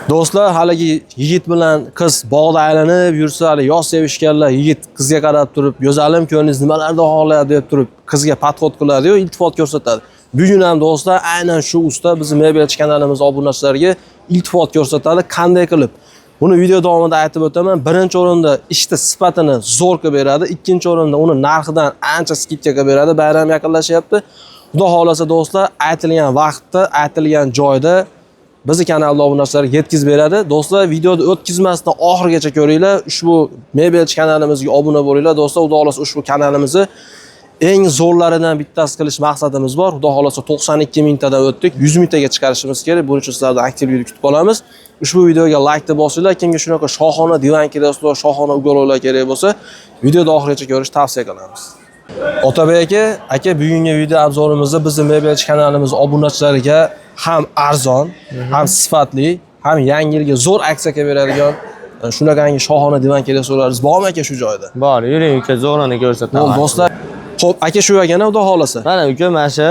Do'stlar, haligi yigit bilan qiz bog'da aylanib yursa, yoz sevishganlar, yigit qizga qarab turib, "Go'zalim, ko'nglingiz nimalarda xohladi" deb turib, qizga podxod qiladi-yu, iltifot ko'rsatadi. Bugun ham do'stlar, aynan shu usta bizni Mebelchi kanalimiz obunachilariga iltifot ko'rsatadi, qanday qilib. Buni video davomida aytib o'taman. Birinchi o'rinda ishni sifatini zo'r qilib beradi, ikkinchi o'rinda uni narxidan ancha skidka qilib beradi. Bayram yaqinlashyapti. Xudo xolasa do'stlar, aytilgan vaqtda, aytilgan joyda bizi kanalda obunachilarga yetkazib beradi. Do'stlar, videoni o'tkazmasdan oxirigacha ko'ringlar. Ushbu Mebelchi kanalimizga obuna bo'linglar. Do'stlar, xudo xolasa ushbu kanalimizni eng zo'rlaridan bittasi qilish maqsadimiz bor. Xudo xolasa 92 mingtadan o'tdik. 100 mingtaga chiqarishimiz kerak. Buning uchun sizlardan aktivlik kutib qolamiz. Ushbu videoga like deb bosinglar. Kimga shunaqa shohona divan kerak bo'lsa, shohona ugovlar kerak bo'lsa, videoni oxirigacha ko'rishni tavsiya qilamiz. Otabek aka, bugungi video obzorimizda bizni Mebelchi kanalimiz obunachilariga ham arzon, ham sifatli, ham yangi yilga zo'r aksiya qilib beradigan shunaqangi shohona divan kerak-so'rlaringiz bormi aka shu joyda? Bor, yuring uka, zo'rini ko'rsataman. Do'stlar, xo'p, aka shu ekana, xudo xolasa. Mana uka, mana shu.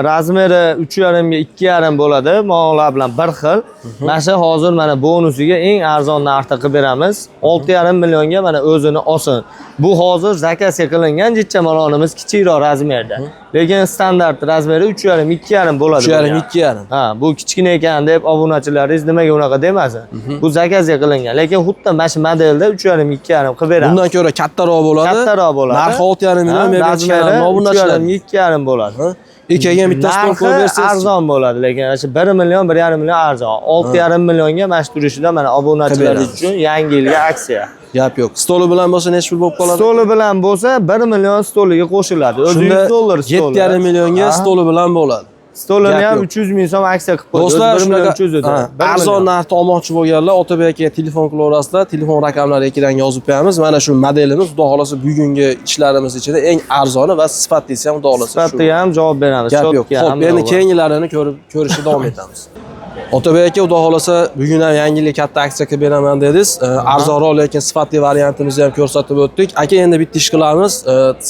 Razmeri 3,5 ga 2,5 bo'ladi. Mo'g'lar bilan bir xil. Mana shu hozir mana bonusiga eng arzon narxda qilib beramiz. 6,5 millionga mana o'zini olsin. Bu hozir zakazga qilingan jichamalonimiz kichikroq razmerda. Lekin standart razmeri 3,5 2,5 bo'ladi. 3,5 2,5. Ha, bu kichkina ekan deb obunachilaringiz nimaga unaqa demasin. Bu zakazga qilingan. Lekin xuddi mana shu modelda 3,5 2,5 qilib beramiz. Bundan ko'ra kattaroq bo'ladi. Kattaroq bo'ladi. Narxi 6,5 million Mebelchi kanalimiz obunachilar 2,5 bo'ladi. Ikaga bitta stol qo'yib bersangiz arzon bo'ladi, lekin shu 1 million 1,5 million arzon. 6,5 millionga mana shu turishida mana obunachilar uchun yangi yilga aksiya. Gap yo'q. Stoli bilan bo'lsa necha pul bo'lib qoladi? Stoli bilan bo'lsa 1 million stoliga qo'shiladi. O'zi $100 stoli. 7,5 millionga stoli bilan bo'ladi. Stolini ham 300 ming so'm aksiya qilib qo'ydi. Do'stlar, 1 million 300 edi. Arzon narxda olmoqchi bo'lganlar Otabek akaga telefon qilaverasizlar. Telefon raqamlari ekranga yozib qo'yamiz. Mana shu modelimiz xudo xolasa bugungi ishlarimiz ichida eng arzoni va sifatlisi ham xudo xolasa shu. Sifatga ham javob beramiz. Gap yo'q. Xo'p, endi keyingilarini ko'rishga davom etamiz. Otabek aka, xudo xolasa bugun ham yangi yilga katta aksiya qilib beraman dedingiz. Arzonroq lekin sifatli variantimizni ham ko'rsatib o'tdik. Aka, endi bitta ish qilamiz.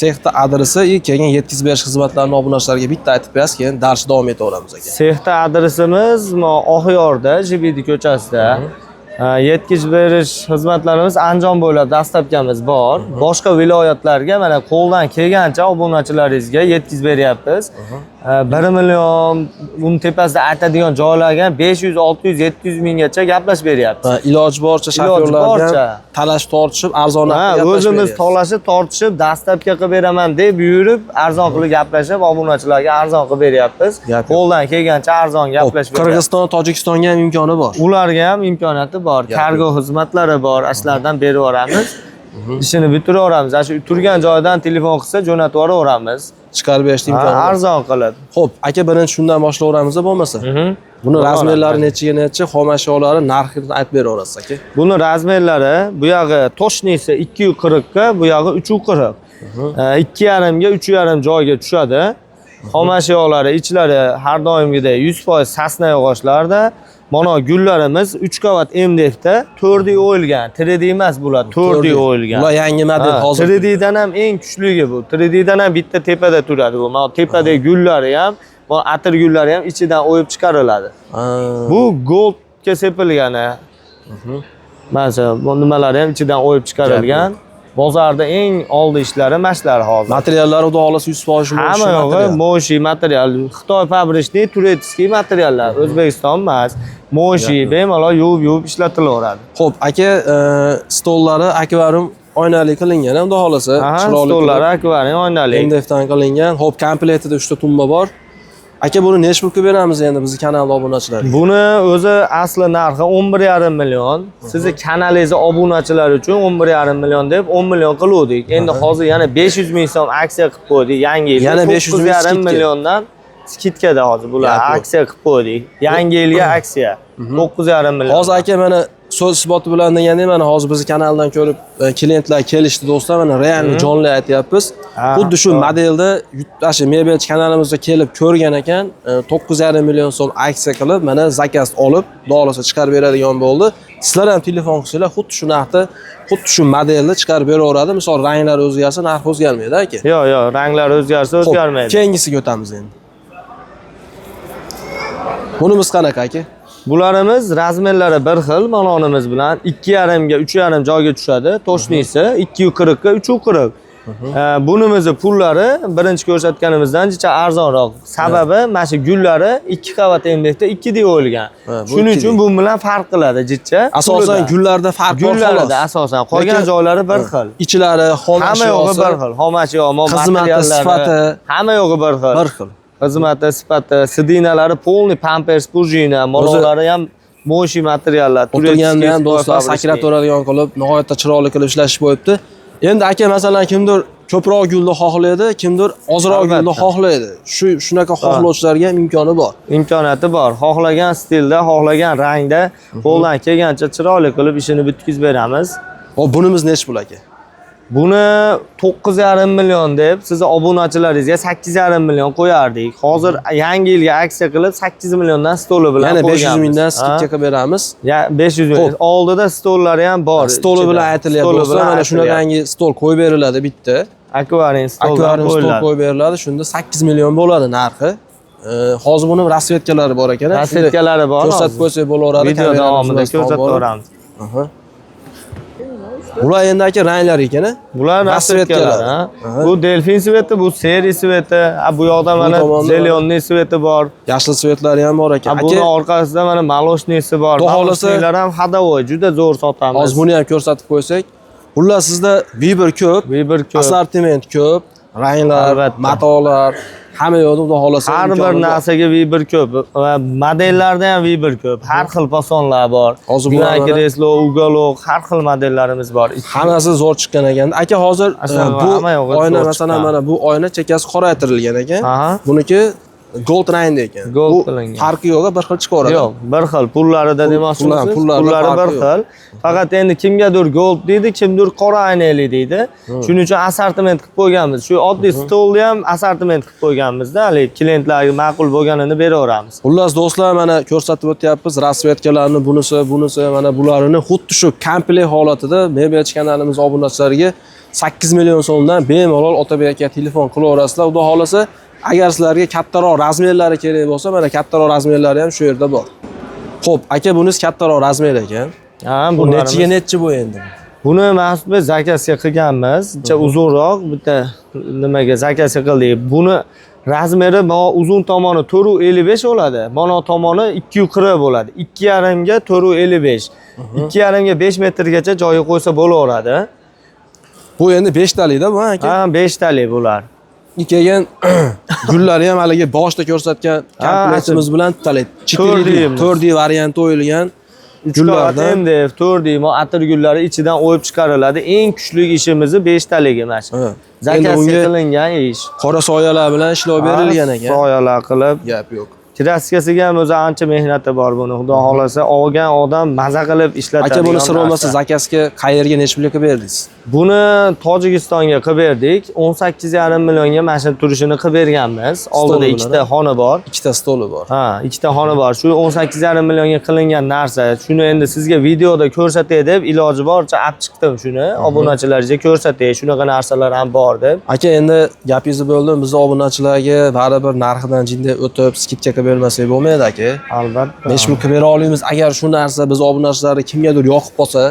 Sexda adresi kelgan yetkazib berish xizmatlarini obunachilarga bitta aytib berasiz, keyin darsni davom etaveramiz aka. Sexda adresimiz Oxyorda, Jibidi ko'chasida. Yetkazib berish xizmatlarimiz Andijon bo'ylab dastlabkamiz bor. Boshqa viloyatlarga mana qo'ldan kelgancha obunachilaringizga yetkazib beryapmiz. 1 million uni tepasida aytadigan joylarga 500, 600, 700 minggacha gaplashib beryapmiz. Iloji boricha shofyorlarga talash tortishib, arzon narxga o'zimiz talashib, tortishib, dastlabki qilib beraman deb yurib, arzon qilib gaplashib, obunachilarga arzon qilib beryapmiz. Qo'ldan kelgancha arzon gaplashib beryapmiz. Qirg'iziston, Tojikistonga ham imkoni bor. Ularga ham imkoniyati bor. Kargo xizmatlari bor, ashlardan berib yuboramiz. Ishini bitiraveramiz. Shu turgan joydan telefon qilsa jo'natib yuboramiz. Chiqarib berishning imkoni bor. Arzon qilib. Xo'p, aka, birinchi shundan boshlayveramiz bo'lmasa. Buni razmerlari necha, xom ashyolari narxini aytib beraverasiz aka. Buni razmerlari bu yog'i toshnisi 240 ga, bu yog'i 340. 2,5 ga 3,5 joyga tushadi. Xom ashyolari ichlari har doimgidek 100% sasna yog'ochlarda. Mana gullarimiz 3 qavat MDFda 4D o'yilgan. 3D emas bular, 4D o'yilgan. Bular yangi model hozir. 3D dan ham eng kuchligi bu. 3D dan ham bitta tepada turadi bu. Mana tepadagi gullari ham, bu atir gullari ham ichidan o'yib chiqariladi. Bu goldga sepilgani. Mana bu nimalari ham ichidan o'yib chiqarilgan. Bozorda eng oldi ishlari mashlar hozir. Materiallari xudo xolasa 100% hamma yo'g'i moshi material. Xitoy fabrichniy turetskiy materiallar. O'zbekiston emas. Moshi bemalol yuvib ishlatilaveradi. Xo'p, aka, stollari akvarium oynali qilingan, xudo xolasa. Chiroyli stollari akvarium oynali. MDFdan qilingan. Xo'p, komplektida 3 ta tumba bor. Aka, buni necha pulga beramiz endi bizni kanal obunachilariga? Buni o'zi asli narxi 11,5 million. Sizni kanalingiz obunachilari uchun 11,5 million deb 10 million qiluvdik. Endi hozir yana 500 ming so'm aksiya qilib qo'ydik. Yangi yilda yana 500 milliondan skidkada hozir bular aksiya qilib qo'ydik. Yangi yilga aksiya 9,5 million. Hozir aka, mana so'z isboti bilan deganda mana hozir bizni kanaldan ko'rib klientlar kelishdi do'stlar, mana real jonli aytyapmiz. Xuddi shu modelda shu Mebelchi kanalimizga kelib ko'rgan ekan, 9,5 million so'm aksiya qilib, mana zakaz olib, dolasa chiqarib beradigan bo'ldi. Sizlar ham telefon qilsanglar, xuddi shu narxda, xuddi shu modelda chiqarib beraveradi. Misol ranglar o'zgarsa, narx o'zgarmaydi aka. Yo'q, ranglar o'zgarsa o'zgarmaydi. Keyingisiga o'tamiz endi. Bunimiz qanaqa aka? Bularimiz razmerlari bir xil, manonimiz bilan 2,5 ga 3,5 joyga tushadi. Toshnisi 240 ga 340. Bunimizni pullari birinchi ko'rsatganimizdan ancha arzonroq. Sababi mana shu gullari 2 qavat emdekda 2 deb o'yilgan. Shuning uchun bu bilan farq qiladi jicha. Asosan gullarda farq bor xolos. Gullarda asosan qolgan joylari bir xil. Ichlari, Hamma yo'g'i bir xil. Xomashyo, xizmati, sifati hamma yo'g'i bir xil. Bir xil. Xizmati, sifati, sidinalari polniy pampers, prujina, mololari ham mo'shi materiallar. O'tirganda ham do'stlar sakrab turadigan qilib, nihoyatda chiroyli qilib ishlashib qo'yibdi. Endi aka masalan kimdir ko'proq gulni xohlaydi, kimdir ozroq gulni xohlaydi. Shunaqa xohlovchilarga ham imkoni bor. Imkoniyati bor. Xohlagan stilda, xohlagan rangda qo'ldan kelgancha chiroyli qilib ishini bitkazib beramiz. Hop, bunimiz nech pul aka? Buni 9,5 million deb sizni obunachilaringizga 8,5 million qo'yardik. Hozir yangi yilga aksiya qilib 8 milliondan stoli bilan Yana qo'yganmiz. 500 mingdan skidka qilib beramiz. Ya 500 ming. Oldida stollari ham bor. Stoli bilan aytilyapti. Mana shunaqangi stol qo'yib beriladi bitta. Akvarium stol qo'yib beriladi. Shunda 8 million bo'ladi narxi. Hozir buni rasvetkalari bor ekan. Rasvetkalari bor. Ko'rsatib qo'ysak bo'laveradi. Video davomida ko'rsatib beramiz. Bular endi aka ranglar ekan. Bular rasvetkalar. Bu delfin sveti, bu seri sveti. Bu yoqda mana zeleniy sveti bor. Yashil svetlari ham bor ekan. Buni orqasida mana moloshnisi bor. Moloshnlar ham hadavoy, juda zo'r sotamiz. Hozir buni ham ko'rsatib qo'ysak. Xullas sizda Viber ko'p, assortiment ko'p, ranglar, matolar, hamma yo'lda xudo xolasa har bir narsaga Viber ko'p. Modellarda ham Viber ko'p. Har xil fasonlar bor. Hozir kreslo, uголок, har xil modellarimiz bor. Hammasi zo'r chiqqan ekan. Aka hozir bu oyna masalan mana bu oyna chekasi qoraytirilgan ekan. Buniki gold rangda ekan. Bu farqi yo'q, bir xil chiqaveradi. Yo'q, bir xil pullarida demoqchimisiz? Pullari bir xil. Faqat endi kimgadir gold deydi, kimdir qora aynali deydi. Shuning uchun assortiment qilib qo'yganmiz. Shu oddiy stolni ham assortiment qilib qo'yganmiz-da, hali klientlarga ma'qul bo'lganini beraveramiz. Xullas do'stlar, mana ko'rsatib o'tyapmiz rasvetkalarni, bunisi mana bularni xuddi shu komplekt holatida Mebelchi kanalimiz obunachilariga 8 million so'mdan bemalol Otabek aka telefon qilaverasizlar. Xudo xolasa agar sizlarga kattaroq razmerlari kerak bo'lsa, mana kattaroq razmerlari ham shu yerda bor. Xo'p, aka bunisi kattaroq razmer ekan. Bu nechi bu endi? Buni Mas'ud zakasiga qilganmiz. Uncha uzunroq bitta nimaga zakasiga qildik. Buni razmeri uzun tomoni 4,55 bo'ladi. Mana tomoni 2,40 bo'ladi. 2,5 ga 4,55. 2,5 ga 5 metrgacha joyi qo'ysa bo'laveradi. Bu endi 5 talikda bu aka? Ha, 5 talik bular. Keyin gullari ham haliga boshda ko'rsatgan komplektimiz bilan talaydi. 4D varianti o'yilgan gullardan. MDF 4D atir gullari ichidan o'yib chiqariladi. Eng kuchli ishimizni 5 taligi mana shu. Zakasiga qilingan ish. Qora soyalar bilan ishlov berilgan ekan. Soyalar qilib, gap yo'q. Kraskasiga ham o'zi ancha mehnati bor buni. Xudo xolasa olgan odam maza qilib ishlatadi. Aka buni sir bo'lmasa zakasiga qayerga necha pulga qilib berdingiz? Buni Tojikistonga qilib berdik. 18,5 millionga mana shu turishini qilib berganmiz. Oldida ikkita xona bor, ikkita stoli bor. Ha, ikkita xona bor. Shu 18,5 millionga qilingan narsa. Shuni endi sizga videoda ko'rsatay deb iloji boricha olib chiqdim shuni. Obunachilarga ko'rsatay, shunaqa narsalar ham bor deb. Aka endi gapingizni bo'ldim. Bizning obunachilarga baribir narxidan jinday o'tib, skidka qilib bermasak bo'lmaydi aka. Albatta. Necha pul qilib bera olamiz? Agar shu narsa biz obunachilarga kimgadir yoqib qolsa,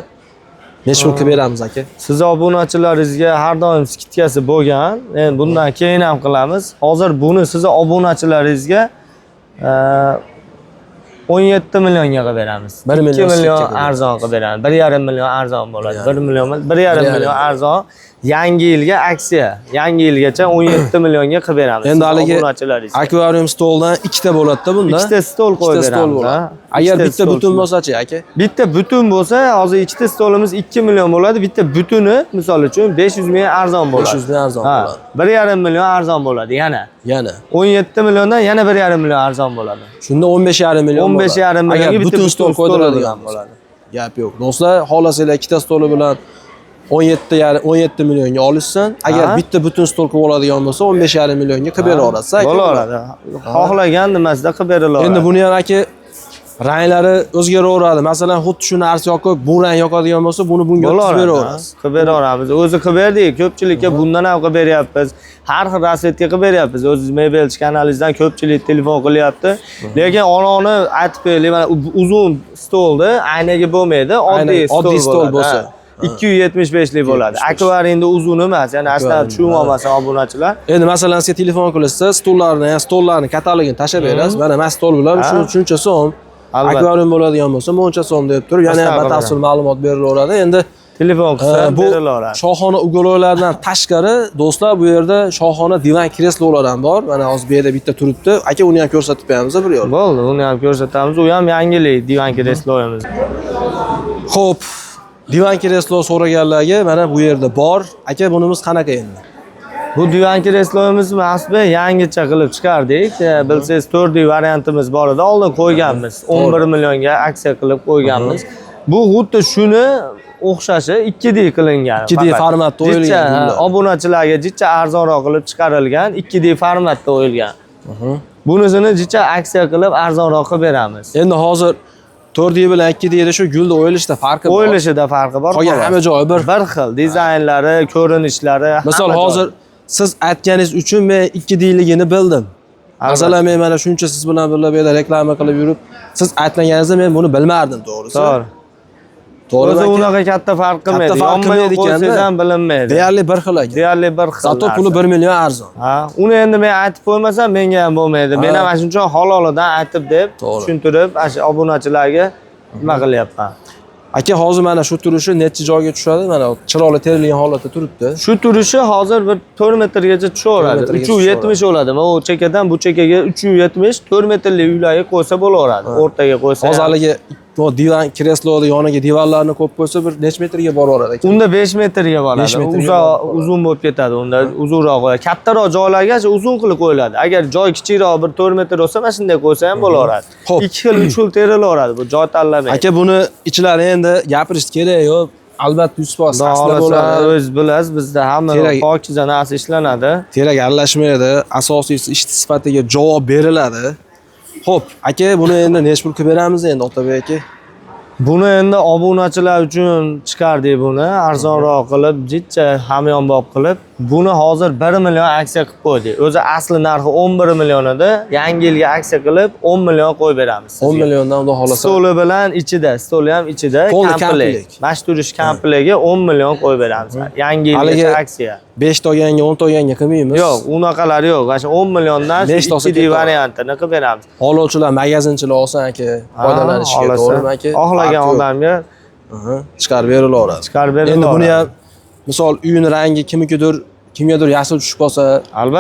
necha pul qilib beramiz aka? Siz obunachilaringizga har doim skidkasi bo'lgan. Endi bundan keyin ham qilamiz. Hozir buni siz obunachilaringizga 17 millionga qilib beramiz. 1 million 2 million arzon qilib beramiz. 1,5 million arzon bo'ladi. 1 million, 1,5 million arzon. Yangi yilga aksiya. Yangi yilgacha 17 millionga qilib beramiz. Endi haligi akvarium stoldan ikkita bo'ladi-da bunda. Ikkita stol qo'yib beramiz. Agar bitta butun bo'lsa-chi aka? Bitta butun bo'lsa, hozir ikkita stolimiz 2 million bo'ladi. Bitta butuni, misol uchun 500 ming arzon bo'ladi. 500 ming arzon bo'ladi. 1,5 million arzon bo'ladi yana. 17 milliondan yana 1,5 million arzon bo'ladi. Shunda 15,5 million. 15,5 millionga butun stol qo'ydiradigan bo'ladi. Gap yo'q. Do'stlar, xohlasanglar ikkita stoli bilan 17 millionga olishsan, agar bitta butun stol qilib oladigan bo'lsa 15,5 millionga qilib beraverasiz aka. Bo'laveradi. Xohlagan nimasida qilib beriladi. Endi buni ham aka ranglari o'zgaraveradi. Masalan, xuddi shu narsa yoqib, bu rang yoqadigan bo'lsa, buni bunga o'tkazib beraverasiz. Qilib beraveramiz. O'zi qilib berdik. Ko'pchilikka bundan ham qilib beryapmiz. Har xil rasvetga qilib beryapmiz. O'zingiz Mebelchi kanalingizdan ko'pchilik telefon qilyapti. Lekin oloni aytib beraylik, mana uzun stolda aynaga bo'lmaydi, oddiy stol bo'lsa. 275 lik bo'ladi. Akvaringda uzun emas, ya'ni aslan tushunolmasa obunachilar. Endi masalan, sizga telefon qilishsa, stollarni katalogini tashlab berasiz. Mana men stol bilan shuncha so'm, akvarium bo'ladigan bo'lsa, buncha so'm deb turib, yana batafsil ma'lumot berilaveradi. Endi telefon qilsa bu berilaveradi. shohona ugovlardan tashqari, do'stlar, bu yerda shohona divan kreslolar ham bor. Mana hozir bu yerda bitta turibdi. Aka, uni ham ko'rsatib beramiz bir yo'l. Bo'ldi, uni ham ko'rsatamiz. U ham yangilik divan kresloyimiz. Xo'p, divan kreslo so'raganlarga mana bu yerda bor. Aka, bunimiz qanaqa endi? Bu divan kresloyimizni asli yangicha qilib chiqardik. Bilsangiz 4D variantimiz bor edi, oldin qo'yganmiz. 11 millionga aksiya qilib qo'yganmiz. Bu xuddi shuni o'xshashi 2D qilingan. 2D formatda o'yilgan. Obunachilarga jicha arzonroq qilib chiqarilgan 2D formatda o'yilgan. Bunisini jicha aksiya qilib arzonroq qilib beramiz. Endi hozir 4D bilan 2D da shu gulda o'yilishda farqi bor. O'yilishida farqi bor. Qolgan hamma joyi bir xil. Dizaynlari, ko'rinishlari. Misol hozir siz aytganingiz uchun men 2D ligini bildim. Masalan, men mana shuncha siz bilan birga bu yerda reklama qilib yurib, siz aytmaganingizda men buni bilmardim, to'g'risi. To'g'ri. O'zi unaqa katta farq qilmaydi. Yonma-yon qo'ysangiz ham bilinmaydi. Deyarli bir xil ekan. Deyarli bir xil. Zato puli 1 million arzon. Ha, uni endi men aytib qo'ymasam menga ham bo'lmaydi. Men ham shuncha halolidan aytib deb tushuntirib, obunachilarga nima qilyapman. Aka, hozir mana shu turishi necha joyga tushadi? Mana chiroyli terilgan holatda turibdi. Shu turishi hozir bir 4 metrgacha tushaveradi. 370 bo'ladi. Mana u chekkadan bu chekkaga 370, 4 metrli uylarga qo'ysa bo'laveradi. O'rtaga qo'ysa. Hozirligi divan kresloni yoniga divanlarni qo'yib qo'ysa bir necha metrga boraveradi ekan? Unda 5 metrga boradi. Uzun bo'lib ketadi. Unda uzunroq qo'yadi. Kattaroq joylarga uzun qilib qo'yiladi. Agar joy kichikroq bir 4 metr bo'lsa, mana shunday qo'ysa ham bo'laveradi. 2 xil, 3 xil terilaveradi. Bu joy tanlamay. Aka, buni ichlari endi gapirish kerak yo'q. Albatta 100% saxsda bo'ladi. O'z bilasiz, bizda hamma pokiza narsa ishlanadi. Terak aralashmaydi. Asosiysi ish sifatiga javob beriladi. Xo'p, aka, buni endi necha pul qilib beramiz endi Otabek aka? Buni endi obunachilar uchun chiqardik buni, arzonroq qilib, jicha hamyonbop qilib. Buni hozir 1 million aksiya qilib qo'ydik. O'zi asli narxi 11 million edi. Yangi yilga aksiya qilib 10 million qo'yib beramiz. 10 milliondan xudo xolasa. Stoli bilan ichida, stoli ham ichida, komplekt. Mashturish komplektga 10 million qo'yib beramiz. Yangi yilga aksiya. 5 ta olganga, 10 ta olganga qilmaymiz. Yo'q, unaqalari yo'q. Mana shu 10 milliondan 2D variantini qilib beramiz. Oluvchilar, magazinchilar olsa aka, foydalanishiga to'g'rimi aka? Xohlagan odamga chiqarib berilaveradi. Chiqarib berilaveradi. Endi buni ham misol uyning rangi kimgadir yashil tushib qolsa,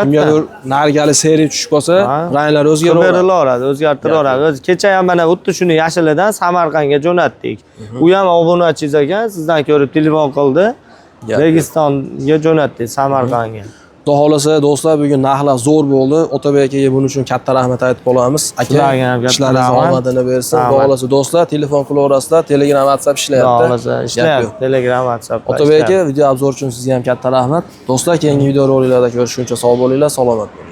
kimgadir nargali seri tushib qolsa, ranglar o'zgaraveradi. O'zgartiraveradi. Kecha ham mana xuddi shuni yashilidan Samarqandga jo'natdik. U ham obunachingiz ekan, sizdan ko'rib telefon qildi. Registonga jo'natdik, Samarqandga. Xudo xolasa do'stlar, bugun narxlar zo'r bo'ldi. Otabek akaga buning uchun katta rahmat aytib qolamiz. Aka, ishlaringiz omadini bersin. Xudo xolasa do'stlar, telefon qilaverasizlar, Telegram, WhatsApp ishlayapti. Xudo xolasa ishlayapti. Telegram, WhatsApp. Otabek aka, video obzor uchun sizga ham katta rahmat. Do'stlar, keyingi video roliklarda ko'rishguncha sog' bo'linglar, salomat bo'ling.